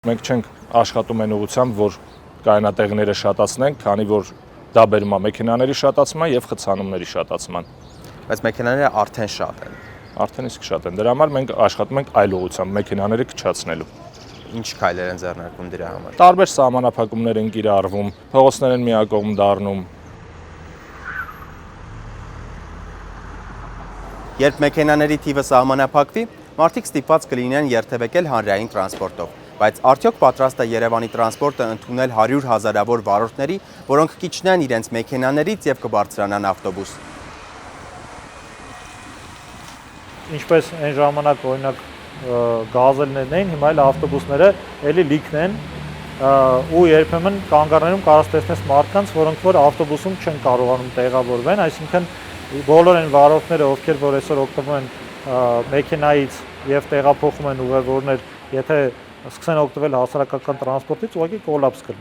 Մենք չենք աշխատում այն ուղղությամբ, որ կայանատեղիները շատացնենք, քանի որ դա բերում է մեքենաների շատացման եւ խցանումների շատացման։ Բայց մեքենաները արդեն շատ են։ Արդեն իսկ շատ են։ Դրա համար մենք աշխատում ենք այլ ուղղությամբ մեքենաները քչացնելու։ Ինչ քայլեր են ձեռնարկում դրա համար։ Տարբեր սահմանափակումներ են կիրառվում, փողոցներ են միակողմ դառնում։ Երբ մեքենաների թիվը սահմանափակվի, մարդիկ ստիպված կլինեն երթևեկել հանրային տրանսպորտով, բայց արդյոք պատրաստ է Երևանի տրանսպորտը ընդունել 100 հազարավոր վարորդների, որոնք կիջնեն իրենց մեքենաներից եւ կբարձրանան ավտոբուս։ Ինչպես այն ժամանակ օրինակ գազելներն էին, հիմա էլ ավտոբուսները էլի լիքն են ու երբեմն կանգառներում կարաս տեսնես մարդկանց, որոնք որ ավտոբուսում չեն կարողանում տեղավորվեն, այսինքն բոլոր այն վարորդները, ովքեր որ այսօր օգտվում են մեքենայից եւ տեղափոխում են ուղևորներ, եթե սկսեն օգտվել հասարակական տրանսպորտից, ուղղակի կոլապս կլինի։